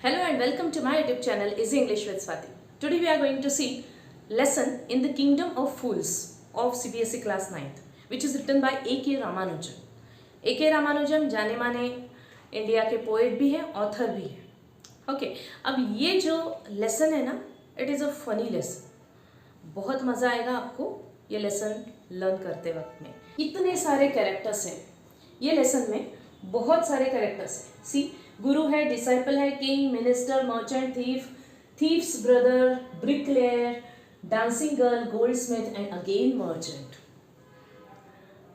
Hello and welcome to my YouTube channel Easy English with Swati. Today we are going to see lesson in the Kingdom of Fools of CBSE class 9th which is written by A.K. Ramanujan. A.K. Ramanujan जाने माने India के poet भी हैं, author भी हैं. Okay, अब ये जो लेसन है ना, it is a funny lesson. बहुत मज़ा आएगा आपको ये लेसन लर्न करते वक्त में. इतने सारे कैरेक्टर्स हैं ये लेसन में, बहुत सारे कैरेक्टर्स हैं. सी, गुरु है, डिसाइपल है, king, minister, merchant, thief, thieves brother, bricklayer, dancing girl, Goldsmith and again merchant.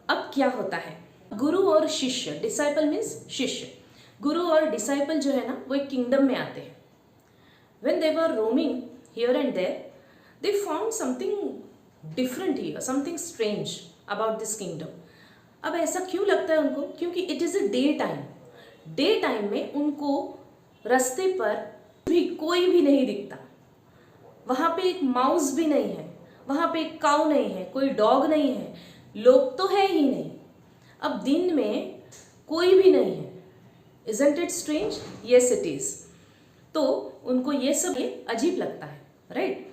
अब क्या होता है, गुरु और शिष्य, डिसाइपल मीन्स शिष्य, गुरु और डिसाइपल जो है ना वो एक किंगडम में आते हैं. When they were roaming here and there they found something different here, something strange about this kingdom. अब ऐसा क्यों लगता है उनको? क्योंकि it is a day time. Day time में उनको रास्ते पर भी कोई भी नहीं दिखता. वहाँ पे एक माउस भी नहीं है, वहाँ पे एक काऊ नहीं है, कोई डॉग नहीं है, लोग तो है ही नहीं. अब दिन में कोई भी नहीं है. Isn't it strange? Yes, it is. तो उनको ये सब ये अजीब लगता है, राइट?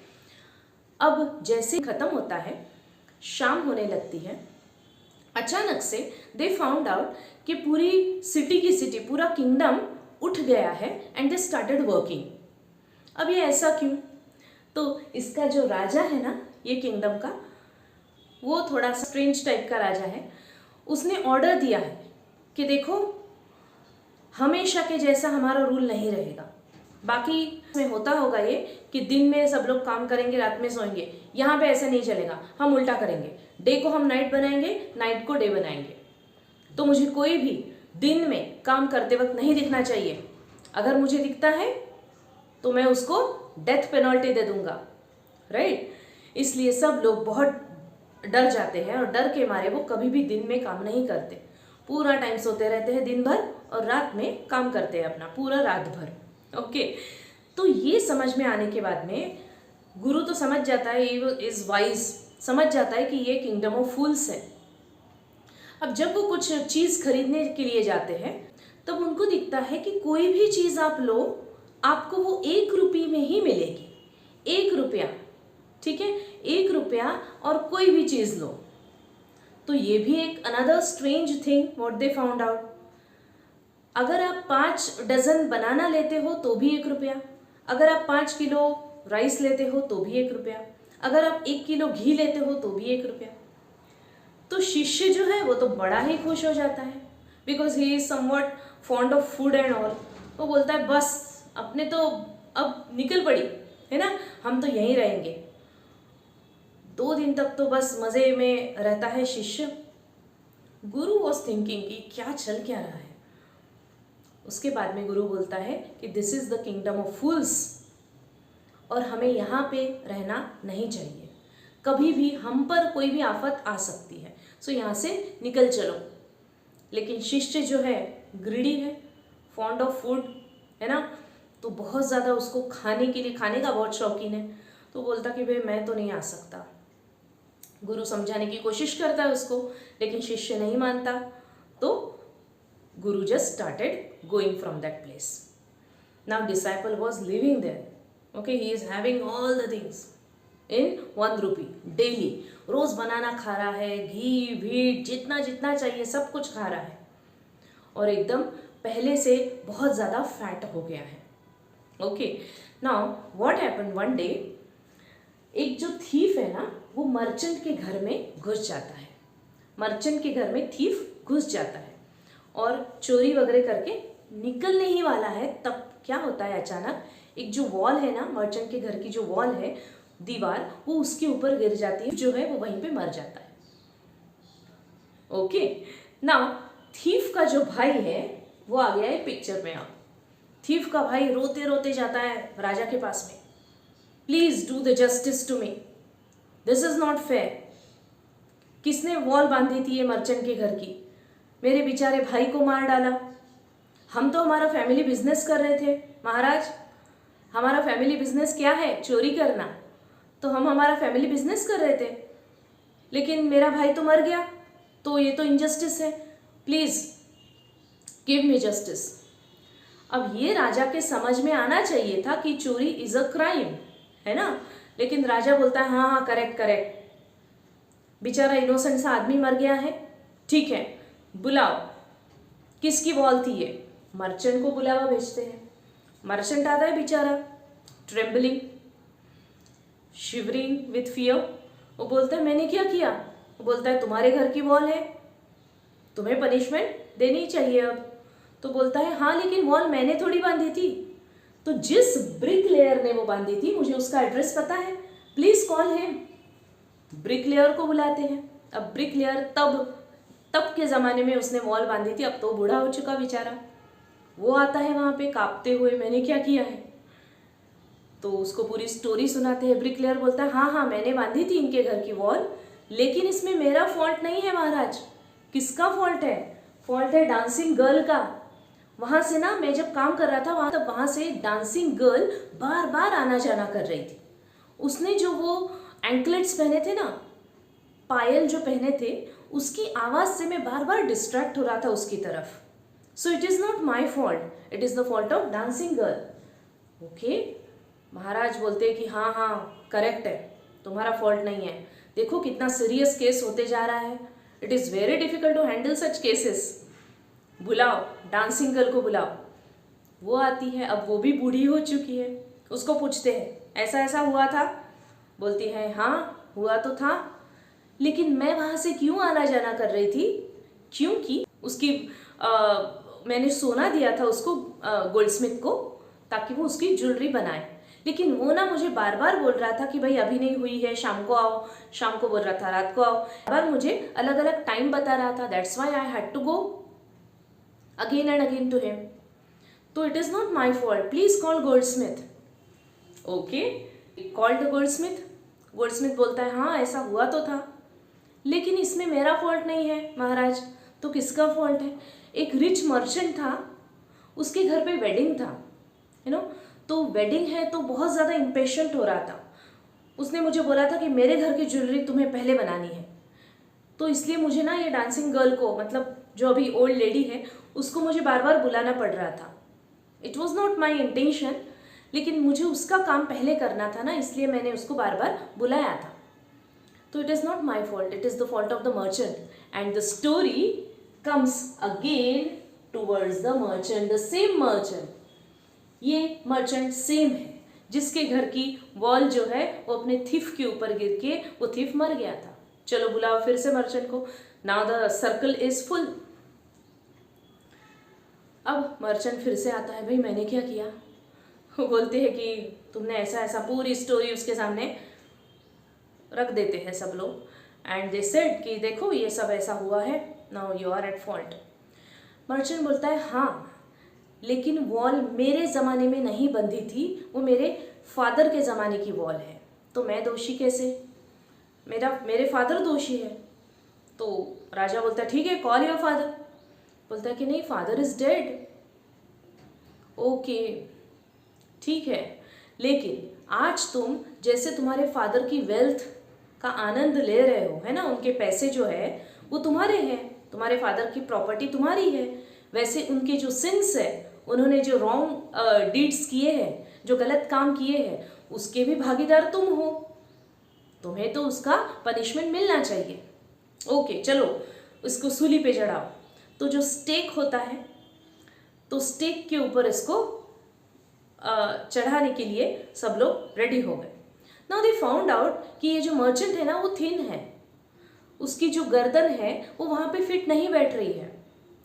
अब जैसे खत्म होता है, शाम होने लगती है, अचानक से दे फाउंड आउट कि पूरी सिटी की सिटी, पूरा किंगडम उठ गया है एंड दे स्टार्टेड वर्किंग. अब ये ऐसा क्यों? तो इसका जो राजा है ना ये किंगडम का, वो थोड़ा सा स्ट्रेंज टाइप का राजा है. उसने ऑर्डर दिया है कि देखो, हमेशा के जैसा हमारा रूल नहीं रहेगा. बाकी में होता होगा ये कि दिन में सब लोग काम करेंगे, रात में सोएंगे. यहाँ पे ऐसा नहीं चलेगा, हम उल्टा करेंगे. डे को हम नाइट बनाएंगे, नाइट को डे बनाएंगे. तो मुझे कोई भी दिन में काम करते वक्त नहीं दिखना चाहिए. अगर मुझे दिखता है तो मैं उसको डेथ पेनल्टी दे दूंगा, राइट? इसलिए सब लोग बहुत डर जाते हैं और डर के मारे वो कभी भी दिन में काम नहीं करते. पूरा टाइम सोते रहते हैं दिन भर और रात में काम करते हैं अपना पूरा रात भर. ओके, तो ये समझ में आने के बाद में गुरु तो समझ जाता है, इज वाइज, समझ जाता है कि ये किंगडम ऑफ फूल्स है. अब जब वो कुछ चीज़ खरीदने के लिए जाते हैं तब उनको दिखता है कि कोई भी चीज़ आप लो, आपको वो 1 रुपये में ही मिलेगी. 1 रुपया, ठीक है, 1 रुपया और कोई भी चीज़ लो. तो ये भी एक another strange thing what they found out. अगर आप 5 डजन बनाना लेते हो तो भी 1 रुपया, अगर आप 5 किलो राइस लेते हो तो भी 1 रुपया, अगर आप 1 किलो घी लेते हो तो भी 1 रुपया. तो शिष्य जो है वो तो बड़ा ही खुश हो जाता है, because he is somewhat fond of food and all. वो बोलता है बस अपने तो अब निकल पड़ी है ना, हम तो यहीं रहेंगे. 2 दिन तक तो बस मज़े में रहता है शिष्य. गुरु वॉज थिंकिंग कि क्या चल क्या रहा है. उसके बाद में गुरु बोलता है कि this is the kingdom of fools और हमें यहाँ पे रहना नहीं चाहिए. कभी भी हम पर कोई भी आफत आ सकती है, सो यहाँ से निकल चलो. लेकिन शिष्य जो है ग्रीडी है, फॉन्ड ऑफ फूड है ना, तो बहुत ज़्यादा उसको खाने के लिए, खाने का बहुत शौकीन है. तो बोलता कि भाई मैं तो नहीं आ सकता. गुरु समझाने की कोशिश करता है उसको, लेकिन शिष्य नहीं मानता. तो guru just started going from that place. Now disciple was living there. Okay, he is having all the things in 1 rupee daily. रोज़ बनाना खा रहा है, घी वीट जितना जितना चाहिए सब कुछ खा रहा है, और एकदम पहले से बहुत ज़्यादा फैट हो गया है. Okay, now what happen, one day एक जो थीफ है ना वो मर्चेंट के घर में घुस जाता है. मर्चेंट के घर में थीफ घुस जाता है और चोरी वगैरह करके निकलने ही वाला है. तब क्या होता है, अचानक एक जो वॉल है ना, मर्चेंट के घर की जो वॉल है, दीवार, वो उसके ऊपर गिर जाती है, जो है वो वहीं पे मर जाता है. ओके, नाउ थीफ का जो भाई है वो आ गया है पिक्चर में. अब थीफ का भाई रोते रोते जाता है राजा के पास में. Please do the justice to me, this is not fair. किसने वॉल बांधी थी ये मर्चेंट के घर की? मेरे बेचारे भाई को मार डाला. हम तो हमारा फैमिली बिजनेस कर रहे थे महाराज. हमारा फैमिली बिजनेस क्या है? चोरी करना. तो हम हमारा फैमिली बिजनेस कर रहे थे, लेकिन मेरा भाई तो मर गया. तो ये तो इनजस्टिस है. Please give me justice. अब ये राजा के समझ में आना चाहिए था कि चोरी इज अ क्राइम, है ना, लेकिन राजा बोलता है हाँ हाँ करेक्ट करेक्ट, बेचारा इनोसेंट सा आदमी मर गया है, ठीक है बुलाओ। किसकी वॉल थी ये? मर्चेंट को बुलावा भेजते हैं। मर्चेंट आता है बेचारा, ट्रेम्बलिंग, शिवरिंग विथ फियर। वो बोलता है मैंने क्या किया? वो बोलता है तुम्हारे घर की वॉल है, तुम्हें पनिशमेंट देनी चाहिए अब। तो बोलता है हाँ लेकिन वॉल मैंने थोड़ी बांधी थी। तो जिस ब्रिक लेयर ने वो बांधी थी मुझे उसका एड्रेस पता है, please call him. Brick layer को बुलाते हैं। अब ब्रिक लेयर तब के ज़माने में उसने वॉल बांधी थी, अब तो बूढ़ा हो चुका बेचारा। वो आता है वहाँ पे कांपते हुए, मैंने क्या किया है? तो उसको पूरी स्टोरी सुनाते हैं। ब्रिक लेयर बोलता है हाँ हाँ मैंने बांधी थी इनके घर की वॉल, लेकिन इसमें मेरा फॉल्ट नहीं है महाराज। किसका फॉल्ट है? फॉल्ट है डांसिंग गर्ल का। वहाँ से ना मैं जब काम कर रहा था वहाँ से डांसिंग गर्ल बार बार आना जाना कर रही थी। उसने जो वो एंकलेट्स पहने थे ना, पायल जो पहने थे, उसकी आवाज़ से मैं बार बार डिस्ट्रैक्ट हो रहा था उसकी तरफ। So it is not my fault, it is the fault of dancing girl. Okay, महाराज बोलते हैं कि हाँ हाँ करेक्ट है, तुम्हारा फॉल्ट नहीं है। देखो कितना सीरियस केस होते जा रहा है, it is very difficult to handle such cases. बुलाओ डांसिंग गर्ल को बुलाओ। वो आती है, अब वो भी बूढ़ी हो चुकी है। उसको पूछते हैं ऐसा ऐसा हुआ था? बोलती है हाँ हुआ तो था, लेकिन मैं वहाँ से क्यों आना जाना कर रही थी? क्योंकि उसकी मैंने सोना दिया था उसको गोल्डस्मिथ को, ताकि वो उसकी ज्वेलरी बनाए। लेकिन वो ना मुझे बार बार बोल रहा था कि भाई अभी नहीं हुई है, शाम को आओ। शाम को बोल रहा था, रात को आओ। बार मुझे अलग अलग टाइम बता रहा था। That's why I had to go again and again to him. तो it is not my fault, please call goldsmith. Okay, call the goldsmith. Goldsmith बोलता है हाँ ऐसा हुआ तो था, लेकिन इसमें मेरा फॉल्ट नहीं है महाराज। तो किसका फॉल्ट है? एक रिच मर्चेंट था, उसके घर पे वेडिंग था, यू नो। तो वेडिंग है तो बहुत ज़्यादा इम्पेशेंट हो रहा था। उसने मुझे बोला था कि मेरे घर की ज्वेलरी तुम्हें पहले बनानी है। तो इसलिए मुझे ना ये डांसिंग गर्ल को, मतलब जो अभी ओल्ड लेडी है, उसको मुझे बार बार बुलाना पड़ रहा था। It was not my intention, लेकिन मुझे उसका काम पहले करना था ना, इसलिए मैंने उसको बार बार बुलाया था। तो it is not my fault, it is the fault of the merchant. And the story comes again towards the merchant, the same merchant. ये मर्चेंट सेम है जिसके घर की वॉल जो है वो अपने थिफ के ऊपर गिर के वो थिफ मर गया था। चलो बुलाओ फिर से मर्चेंट को। Now the circle is full. अब मर्चेंट फिर से आता है, भाई मैंने क्या किया? वो बोलते हैं कि तुमने ऐसा ऐसा, पूरी स्टोरी उसके सामने रख देते हैं सब लोग। एंड दे सेड कि देखो ये सब ऐसा हुआ है, now you are at fault. Merchant बोलता है हाँ लेकिन वॉल मेरे ज़माने में नहीं बंधी थी, वो मेरे फादर के ज़माने की वॉल है, तो मैं दोषी कैसे? मेरे फादर दोषी है। तो राजा बोलता है ठीक है कॉल योर फादर। बोलता है कि नहीं, फादर इज डेड। ओके ठीक है, लेकिन आज तुम जैसे तुम्हारे फादर की वेल्थ का आनंद ले रहे हो, है ना, उनके पैसे जो है वो तुम्हारे हैं, तुम्हारे फादर की प्रॉपर्टी तुम्हारी है, वैसे उनके जो सिंस है, उन्होंने जो रॉन्ग डीड्स किए हैं, जो गलत काम किए हैं, उसके भी भागीदार तुम हो, तुम्हें तो उसका पनिशमेंट मिलना चाहिए। ओके चलो इसको सूली पे चढ़ाओ। तो जो स्टेक होता है, तो स्टेक के ऊपर इसको चढ़ाने के लिए सब लोग रेडी हो गए। नाउ दे फाउंड आउट कि ये जो मर्चेंट है ना वो थिन है, उसकी जो गर्दन है वो वहाँ पे फिट नहीं बैठ रही है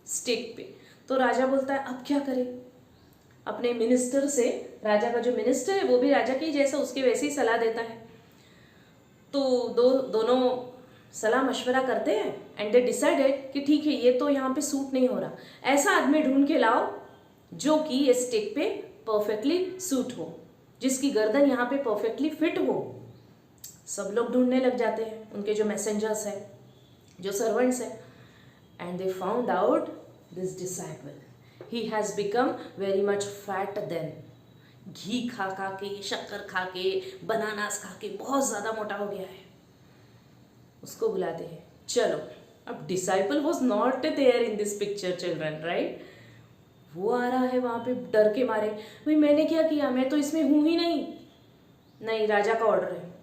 स्टेक पे। तो राजा बोलता है अब क्या करें? अपने मिनिस्टर से, राजा का जो मिनिस्टर है वो भी राजा के जैसा, उसके वैसे ही सलाह देता है। तो दोनों सलाह मशवरा करते हैं एंड दे डिसाइडेड कि ठीक है ये तो यहाँ पे सूट नहीं हो रहा, ऐसा आदमी ढूंढ के लाओ जो कि ये स्टिक पे परफेक्टली सूट हो, जिसकी गर्दन यहाँ पे परफेक्टली फिट हो। सब लोग ढूंढने लग जाते हैं, उनके जो मैसेंजर्स हैं, जो सर्वेंट्स हैं, and they found out this disciple, he has become very much fat then. घी खा खा के, शक्कर खा के, बनानास खा के बहुत ज़्यादा मोटा हो गया है। उसको बुलाते हैं। चलो अब disciple was not there in this picture children, right? वो आ रहा है वहाँ पे डर के मारे, भाई मैंने क्या किया, मैं तो इसमें हूँ ही नहीं। नहीं, राजा का ऑर्डर है।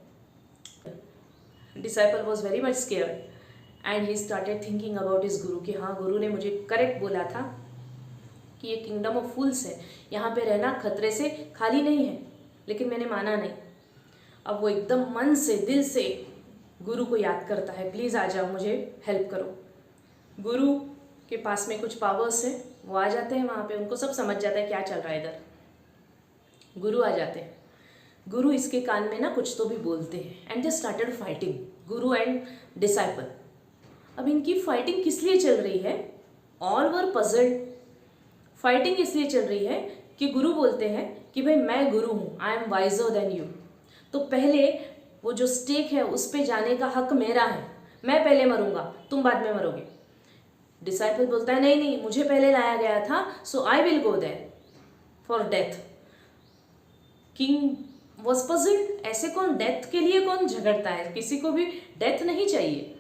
Disciple was very much scared and he started thinking about his गुरु कि हाँ, गुरु ने मुझे करेक्ट बोला था कि ये किंगडम ऑफ फूल्स है, यहाँ पे रहना खतरे से खाली नहीं है, लेकिन मैंने माना नहीं। अब वो एकदम मन से, दिल से गुरु को याद करता है, प्लीज़ आ जाओ, मुझे हेल्प करो। गुरु के पास में कुछ पावर्स है, वो आ जाते हैं वहाँ पे, उनको सब समझ जाता है क्या चल रहा है इधर। गुरु आ जाते हैं, गुरु इसके कान में ना कुछ तो भी बोलते हैं and they started fighting, Guru and disciple. अब इनकी फाइटिंग किस लिए चल रही है? All were puzzled. फाइटिंग इसलिए चल रही है कि गुरु बोलते हैं कि भाई मैं गुरु हूँ, I am visor then you, तो पहले वो जो स्टेक है उस पे जाने का हक मेरा है, मैं पहले मरूंगा, तुम बाद में मरोगे। डिसाइपल बोलता है नहीं नहीं, मुझे पहले लाया गया था, so I will go there for death. King was puzzled, ऐसे कौन, डेथ के लिए कौन झगड़ता है? किसी को भी डेथ नहीं चाहिए,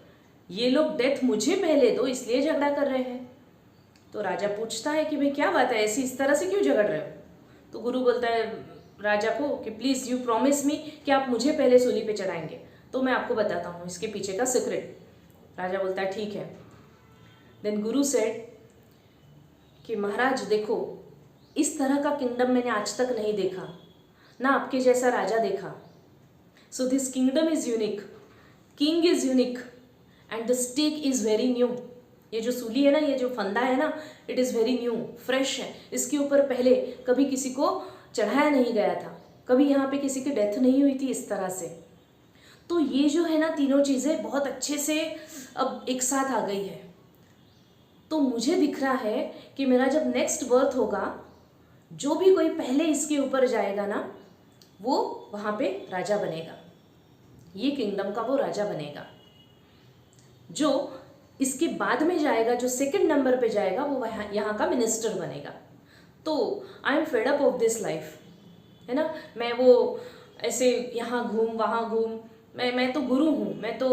ये लोग डेथ मुझे पहले दो इसलिए झगड़ा कर रहे हैं। तो राजा पूछता है कि भाई क्या बात है, ऐसी इस तरह से क्यों झगड़ रहे हो? तो गुरु बोलता है राजा को कि प्लीज़ यू प्रॉमिस मी कि आप मुझे पहले सूली पे चढ़ाएंगे, तो मैं आपको बताता हूँ इसके पीछे का सीक्रेट। राजा बोलता है ठीक है। देन गुरु सेड कि महाराज देखो, इस तरह का किंगडम मैंने आज तक नहीं देखा, ना आपके जैसा राजा देखा। So this kingdom is unique, king is unique and the stake is very new. ये जो सूली है ना, ये जो फंदा है ना, it is very new, fresh है। इसके ऊपर पहले कभी किसी को चढ़ाया नहीं गया था, कभी यहाँ पे किसी की डेथ नहीं हुई थी इस तरह से। तो ये जो है ना, तीनों चीज़ें बहुत अच्छे से अब एक साथ आ गई है। तो मुझे दिख रहा है कि मेरा जब नेक्स्ट बर्थ होगा, जो भी कोई पहले इसके ऊपर जाएगा ना, वो वहाँ पे राजा बनेगा, ये किंगडम का वो राजा बनेगा। जो इसके बाद में जाएगा, जो सेकंड नंबर पे जाएगा, वो यहाँ का मिनिस्टर बनेगा। तो I am fed up of this life, है ना। मैं वो ऐसे यहाँ घूम वहाँ घूम, मैं तो गुरु हूँ, मैं तो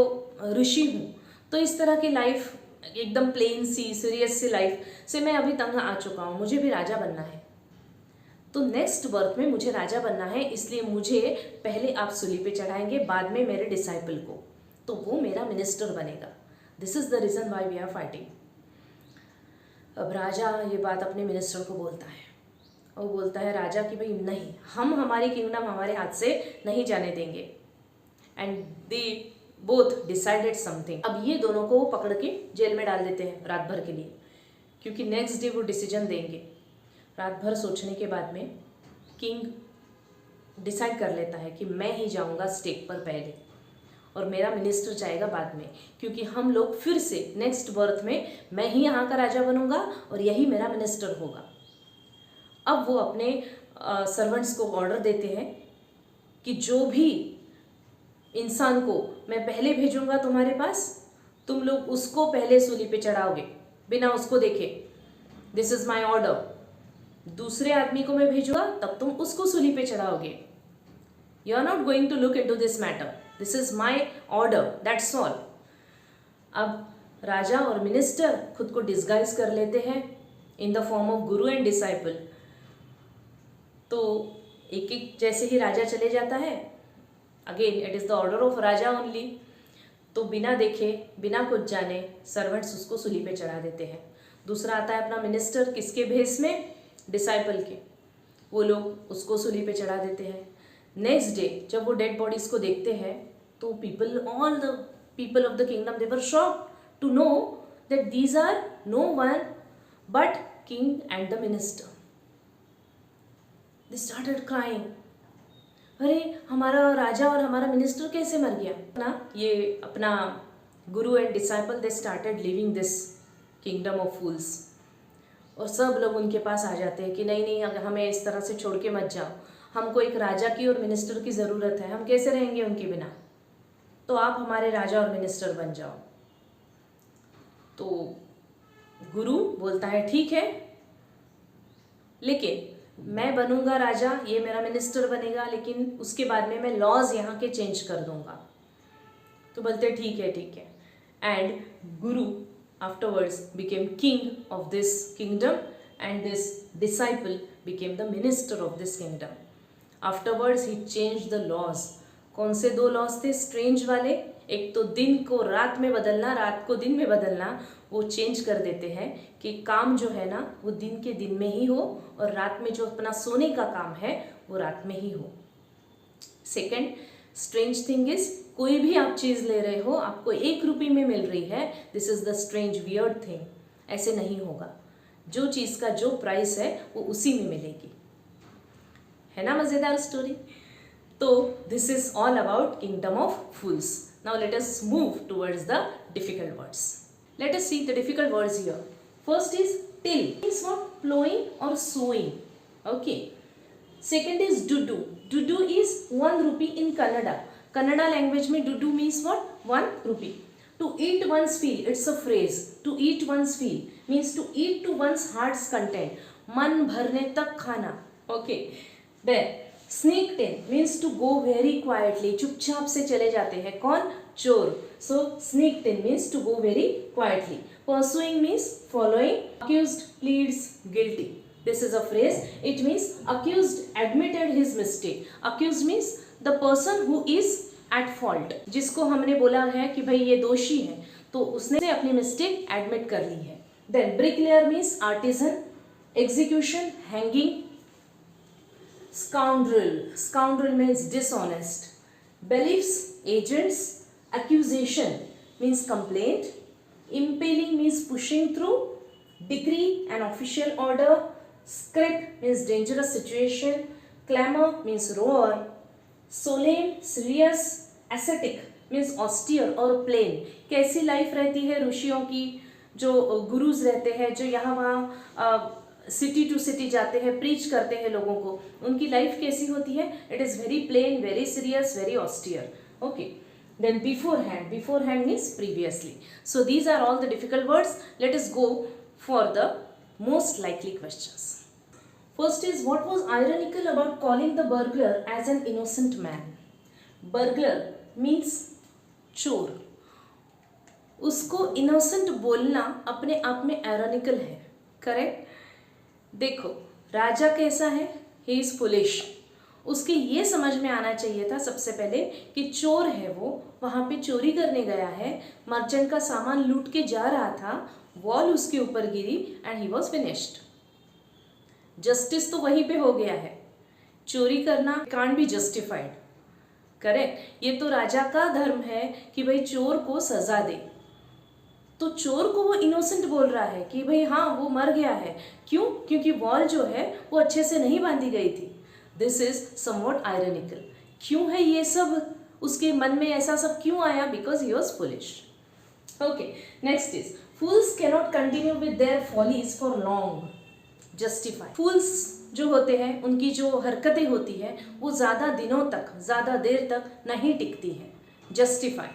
ऋषि हूँ, तो इस तरह की लाइफ, एकदम प्लेन सी सीरियस सी लाइफ से मैं अभी तंग आ चुका हूँ। मुझे भी राजा बनना है, तो नेक्स्ट बर्थ में मुझे राजा बनना है, इसलिए मुझे पहले आप सूली पे चढ़ाएंगे, बाद में मेरे डिसाइपल को, तो वो मेरा मिनिस्टर बनेगा। This is the reason why we are fighting. अब राजा ये बात अपने मिनिस्टर को बोलता है, और बोलता है राजा कि भाई नहीं, हम हमारी किंगडम हमारे हाथ से नहीं जाने देंगे। And they both decided something. अब ये दोनों को वो पकड़ के जेल में डाल देते हैं रात भर के लिए, क्योंकि नेक्स्ट डे वो डिसीजन देंगे। रात भर सोचने के बाद में किंग डिसाइड कर लेता है कि मैं ही जाऊंगा स्टेक पर पहले, और मेरा मिनिस्टर जाएगा बाद में, क्योंकि हम लोग फिर से नेक्स्ट बर्थ में मैं ही यहाँ का राजा बनूंगा और यही मेरा मिनिस्टर होगा। अब वो अपने सर्वेंट्स को ऑर्डर देते हैं कि जो भी इंसान को मैं पहले भेजूंगा तुम्हारे पास, तुम लोग उसको पहले सूली पे चढ़ाओगे बिना उसको देखे। This is my order. दूसरे आदमी को मैं भेजूंगा, तब तुम उसको सूली पे चढ़ाओगे। You are not going to look into this matter, this is my order, that's all. अब राजा और मिनिस्टर खुद को डिस्गाइज कर लेते हैं in the form of Guru and disciple. तो एक एक जैसे ही राजा चले जाता है, again it is the order of Raja only, तो बिना देखे बिना कुछ जाने सर्वेंट्स उसको सूली पे चढ़ा देते हैं। दूसरा आता है अपना मिनिस्टर, किसके भेस में? डिसाइपल के। वो लोग उसको सूली पे चढ़ा देते हैं। नेक्स्ट डे जब वो डेड बॉडीज को देखते हैं, तो people, all the people of the kingdom, they were shocked to know that these are no one but king and the minister. They started crying, अरे हमारा राजा और हमारा मिनिस्टर कैसे मर गया ना। ये अपना guru and disciple, they started living this kingdom of fools. और सब लोग उनके पास आ जाते हैं कि नहीं नहीं, अगर हमें इस तरह से छोड़ के मत जाओ, हमको एक राजा की और मिनिस्टर की ज़रूरत है, हम कैसे रहेंगे उनके बिना, तो आप हमारे राजा और मिनिस्टर बन जाओ। तो गुरु बोलता है ठीक है, लेकिन मैं बनूंगा राजा, ये मेरा मिनिस्टर बनेगा, लेकिन उसके बाद में मैं लॉज यहाँ के चेंज कर दूंगा। तो बोलते ठीक है ठीक है। And Guru afterwards became king of this kingdom and this disciple became the minister of this kingdom. Afterwards he changed the laws. कौन से 2 लॉज थे स्ट्रेंज वाले? एक तो दिन को रात में बदलना, रात को दिन में बदलना, वो चेंज कर देते हैं कि काम जो है ना वो दिन के दिन में ही हो और रात में जो अपना सोने का काम है वो रात में ही हो. सेकेंड स्ट्रेंज थिंग इज, कोई भी आप चीज़ ले रहे हो, आपको 1 रुपये में मिल रही है, this is the strange weird thing. ऐसे नहीं होगा. जो चीज़ का जो प्राइस है वो उसी में मिलेगी. है ना मज़ेदार स्टोरी? तो this is all about kingdom of fools. Now let us move towards the difficult words. Let us see the difficult words here. First is till, means what? Ploughing और sowing. Okay. Second is dudu. Dudu is 1 rupee in Kannada. Kannada language में dudu means what? 1 rupee. To eat one's feel, it's a phrase. To eat one's feel means to eat to one's heart's content. मन भरने तक खाना. Okay. Then sneaked in means to go very quietly. चुपचाप से चले जाते हैं. कौन? चोर. So sneaked in means to go very quietly. Pursuing means following. Accused pleads guilty. This is a phrase. It means accused admitted his mistake. Accused means the person who is at fault. जिसको हमने बोला है कि भाई ये दोषी है, तो उसने अपनी मिस्टेक एडमिट कर ली है. Then bricklayer means artisan. Execution hanging. Scoundrel. Scoundrel means dishonest. Beliefs agents. Accusation means complaint. Impaling means pushing through. Decree an official order. Script means dangerous situation. Clamor means roar. Solemn, serious. Ascetic means austere और plain. कैसी life रहती है ऋषियों की, जो गुरुज रहते हैं, जो यहाँ वहाँ सिटी टू सिटी जाते हैं, प्रीच करते हैं लोगों को, उनकी लाइफ कैसी होती है? It is very plain, very serious, very austere. Okay. Then beforehand. Beforehand means previously. So these are all the difficult words. Let us go for the most likely questions. First is, what was ironical about calling the burglar as an innocent man? Burglar means चोर. उसको innocent बोलना अपने आप में ironical है. Correct? देखो राजा कैसा है? He is foolish. उसके ये समझ में आना चाहिए था सबसे पहले कि चोर है वो, वहाँ पे चोरी करने गया है, मर्चेंट का सामान लूट के जा रहा था, वॉल उसके ऊपर गिरी and he was finished. Justice तो वहीं पे हो गया है. चोरी करना कांट बी जस्टिफाइड. करेक्ट? ये तो राजा का धर्म है कि भाई चोर को सजा दे. तो चोर को वो इनोसेंट बोल रहा है कि भाई हाँ वो मर गया है. क्यों? क्योंकि वॉल जो है वो अच्छे से नहीं बांधी गई थी. This is somewhat ironical. क्यों है ये सब? उसके मन में ऐसा सब क्यों आया? Because he was foolish. Okay. Next is, fools cannot continue with their follies for long. Justify. Fools जो होते हैं उनकी जो हरकतें होती है वो ज़्यादा दिनों तक, ज़्यादा देर तक नहीं टिकती है. जस्टिफाई.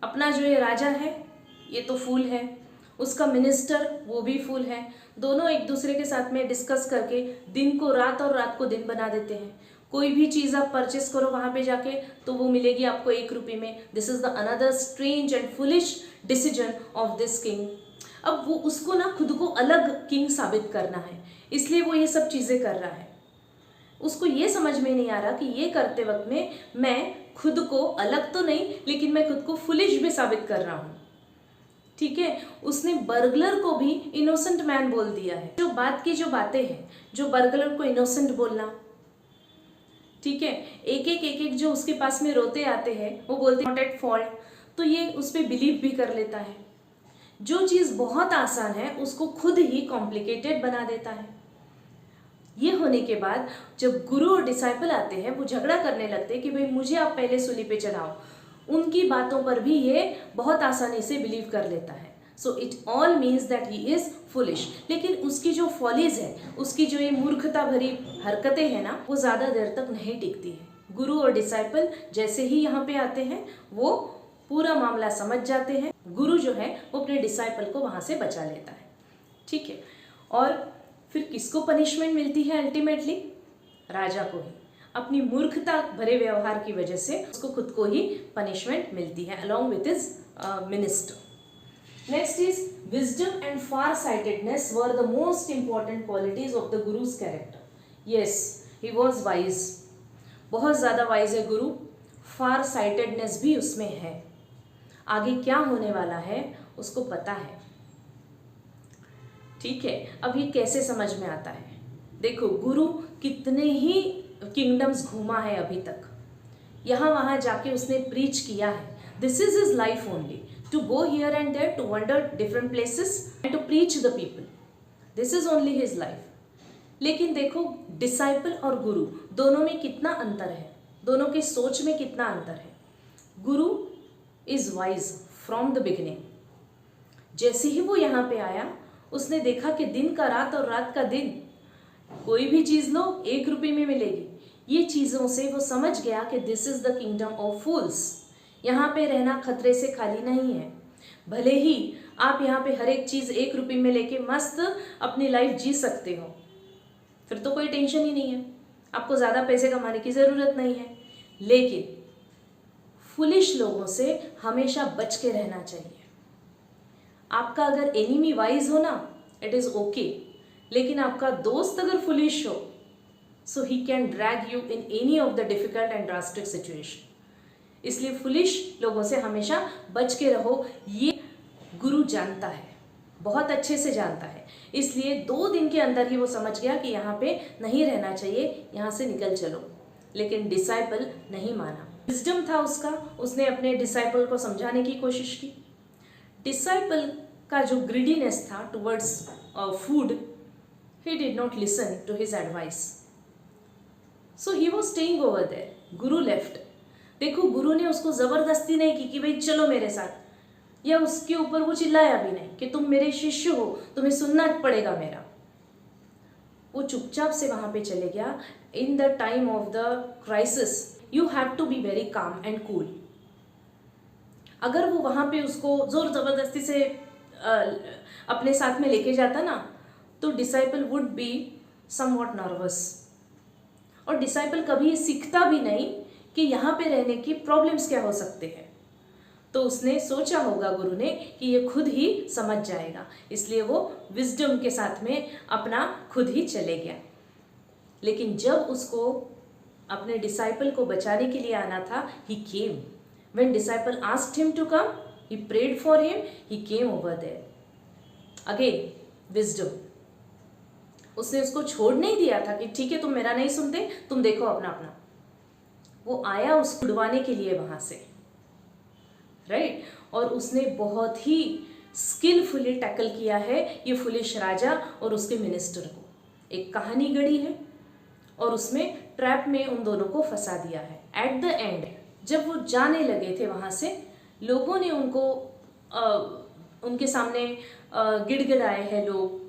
अपना जो ये राजा है ये तो फूल है, उसका मिनिस्टर वो भी फूल है. दोनों एक दूसरे के साथ में डिस्कस करके दिन को रात और रात को दिन बना देते हैं. कोई भी चीज़ आप परचेस करो वहाँ पे जाके तो वो मिलेगी आपको 1 रुपये में. This is the another strange and foolish decision of this king. अब वो उसको ना खुद को अलग किंग साबित करना है, इसलिए वो ये सब चीज़ें कर रहा है. उसको ये समझ में नहीं आ रहा कि ये करते वक्त में मैं खुद को अलग तो नहीं, लेकिन मैं खुद को फुलिश भी साबित कर रहा हूँ. ठीक है? उसने बर्गलर को भी इनोसेंट मैन बोल दिया है. जो बात की जो बातें हैं, जो बर्गलर को इनोसेंट बोलना, ठीक है, एक एक जो उसके पास में रोते आते हैं वो बोलते हैं नॉट एट फॉल्ट, तो ये उस पर बिलीव भी कर लेता है. जो चीज़ बहुत आसान है उसको खुद ही कॉम्प्लिकेटेड बना देता है. ये होने के बाद जब गुरु और डिसाइपल आते हैं वो झगड़ा करने लगते हैं कि भाई मुझे आप पहले सूली पे चढ़ाओ. उनकी बातों पर भी ये बहुत आसानी से बिलीव कर लेता है. So it all means that he is foolish. लेकिन उसकी जो फॉलीज है, उसकी जो ये मूर्खता भरी हरकतें हैं ना, वो ज़्यादा देर तक नहीं टिकती है. गुरु और डिसाइपल जैसे ही यहाँ पे आते हैं वो पूरा मामला समझ जाते हैं. गुरु जो है वो अपने डिसाइपल को वहाँ से बचा लेता है. ठीक है? और फिर किसको पनिशमेंट मिलती है अल्टीमेटली? राजा को ही. अपनी मूर्खता भरे व्यवहार की वजह से उसको खुद को ही पनिशमेंट मिलती है along with his minister. Next is wisdom and far-sightedness were the most important qualities of the Guru's character. Yes, he was wise. बहुत ज़्यादा वाइज है गुरु. फार साइटेडनेस भी उसमें है. आगे क्या होने वाला है उसको पता है. ठीक है, अब ये कैसे समझ में आता है? देखो, गुरु कितने ही किंगडम्स घूमा है अभी तक. यहाँ वहाँ जाके उसने प्रीच किया है. This is his life only, to go here and there, to wander different places and to preach the people. This is only his life. लेकिन देखो, डिसाइपल और गुरु दोनों में कितना अंतर है, दोनों की सोच में कितना अंतर है. गुरु is wise from the beginning. जैसे ही वो यहाँ पे आया, उसने देखा कि दिन का रात और रात का दिन, कोई भी चीज़ लो 1 रुपये में मिलेगी. ये चीज़ों से वो समझ गया कि this is the kingdom of fools. यहाँ पे रहना खतरे से खाली नहीं है. भले ही आप यहाँ पे हर एक चीज़ 1 रुपये में लेके मस्त अपनी लाइफ जी सकते हो, फिर तो कोई टेंशन ही नहीं है, आपको ज़्यादा पैसे कमाने की ज़रूरत नहीं है. लेकिन फुलिश लोगों से हमेशा बच के रहना चाहिए. आपका अगर एनिमी वाइज हो ना, इट इज़ ओके, लेकिन आपका दोस्त अगर फुलिश हो, so he can drag you in any of the difficult and drastic situation. इसलिए फुलिश लोगों से हमेशा बच के रहो. ये गुरु जानता है, बहुत अच्छे से जानता है. इसलिए 2 दिन के अंदर ही वो समझ गया कि यहाँ पे नहीं रहना चाहिए, यहाँ से निकल चलो. लेकिन डिसाइपल नहीं माना. विजडम था उसका, उसने अपने डिसाइपल को समझाने की कोशिश की. डिसाइपल का जो ग्रीडीनेस था towards food, he did not listen to his advice. So he was staying over there. Guru left. देखो, गुरु ने उसको ज़बरदस्ती नहीं की कि भाई चलो मेरे साथ, या उसके ऊपर वो चिल्लाया भी नहीं कि तुम मेरे शिष्य हो, तुम्हें सुनना पड़ेगा मेरा. वो चुपचाप से वहाँ पे चले गया. In the time of the crisis you have to be very calm and cool. अगर वो वहाँ पे उसको जोर ज़बरदस्ती से अपने साथ में लेके जाता ना, तो disciple would be somewhat nervous. और डिसाइपल कभी सीखता भी नहीं कि यहाँ पे रहने की प्रॉब्लम्स क्या हो सकते हैं. तो उसने सोचा होगा गुरु ने कि ये खुद ही समझ जाएगा, इसलिए वो विजडम के साथ में अपना खुद ही चले गया. लेकिन जब उसको अपने डिसाइपल को बचाने के लिए आना था, he came. When disciple asked him to come, he prayed for him, he came over there. Again wisdom. उसने उसको छोड़ नहीं दिया था कि ठीक है तुम मेरा नहीं सुनते, तुम देखो अपना अपना. वो आया उसको छुड़वाने के लिए वहां से, राइट. और उसने बहुत ही स्किलफुली टैकल किया है ये फुलिश राजा और उसके मिनिस्टर को. एक कहानी गढ़ी है और उसमें ट्रैप में उन दोनों को फंसा दिया है. एट द एंड जब वो जाने लगे थे वहां से, लोगों ने उनको उनके सामने गिड़गिड़ाए हैं लोग,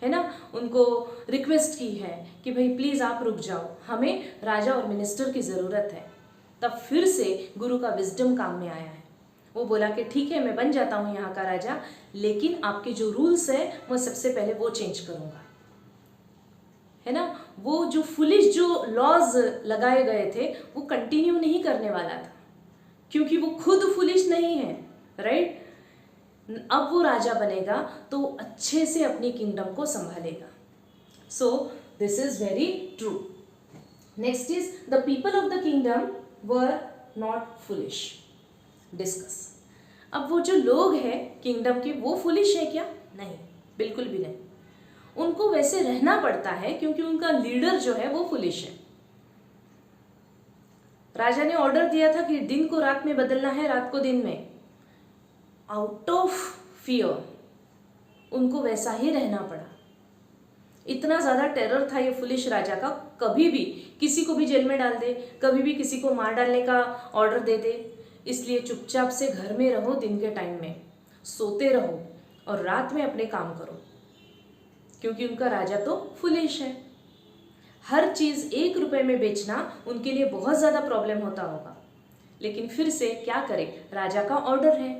है ना, उनको रिक्वेस्ट की है कि भाई प्लीज़ आप रुक जाओ, हमें राजा और मिनिस्टर की ज़रूरत है. तब फिर से गुरु का विजडम काम में आया है. वो बोला कि ठीक है मैं बन जाता हूँ यहाँ का राजा, लेकिन आपके जो रूल्स है मैं सबसे पहले वो चेंज करूँगा, है ना. वो जो फुलिश जो लॉज लगाए गए थे वो कंटिन्यू नहीं करने वाला था, क्योंकि वो खुद फुलिश नहीं है, राइट. अब वो राजा बनेगा तो अच्छे से अपनी किंगडम को संभालेगा. So this is very true. Next is the people of the kingdom were not foolish. Discuss. अब वो जो लोग हैं किंगडम के, वो फुलिश है क्या? नहीं, बिल्कुल भी नहीं. उनको वैसे रहना पड़ता है क्योंकि उनका लीडर जो है वो फुलिश है. राजा ने ऑर्डर दिया था कि दिन को रात में बदलना है, रात को दिन में. आउट ऑफ फियर उनको वैसा ही रहना पड़ा. इतना ज़्यादा टेरर था ये फुलिश राजा का, कभी भी किसी को भी जेल में डाल दे, कभी भी किसी को मार डालने का ऑर्डर दे दे. इसलिए चुपचाप से घर में रहो, दिन के टाइम में सोते रहो और रात में अपने काम करो, क्योंकि उनका राजा तो फुलिश है. हर चीज़ 1 रुपये में बेचना उनके लिए बहुत ज़्यादा प्रॉब्लम होता होगा, लेकिन फिर से क्या करे, राजा का ऑर्डर है.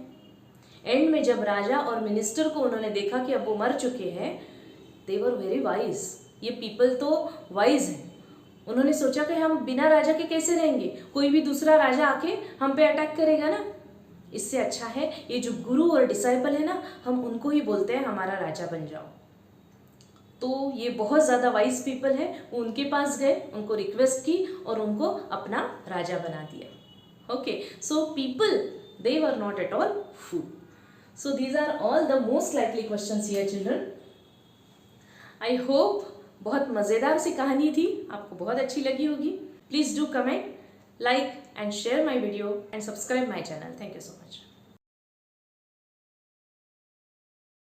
एंड में जब राजा और मिनिस्टर को उन्होंने देखा कि अब वो मर चुके हैं, दे वर वेरी वाइज. ये पीपल तो वाइज हैं. उन्होंने सोचा कि हम बिना राजा के कैसे रहेंगे, कोई भी दूसरा राजा आके हम पे अटैक करेगा ना, इससे अच्छा है ये जो गुरु और डिसाइपल है ना, हम उनको ही बोलते हैं हमारा राजा बन जाओ। तो ये बहुत ज़्यादा वाइज पीपल है, वो उनके पास गए, उनको रिक्वेस्ट की और उनको अपना राजा बना दिया। Okay, so people they were not at all fool. So these are all the most likely questions here children. I hope बहुत मज़ेदार सी कहानी थी, आपको बहुत अच्छी लगी होगी। Please do comment, like and share my video and subscribe my channel. Thank you so much.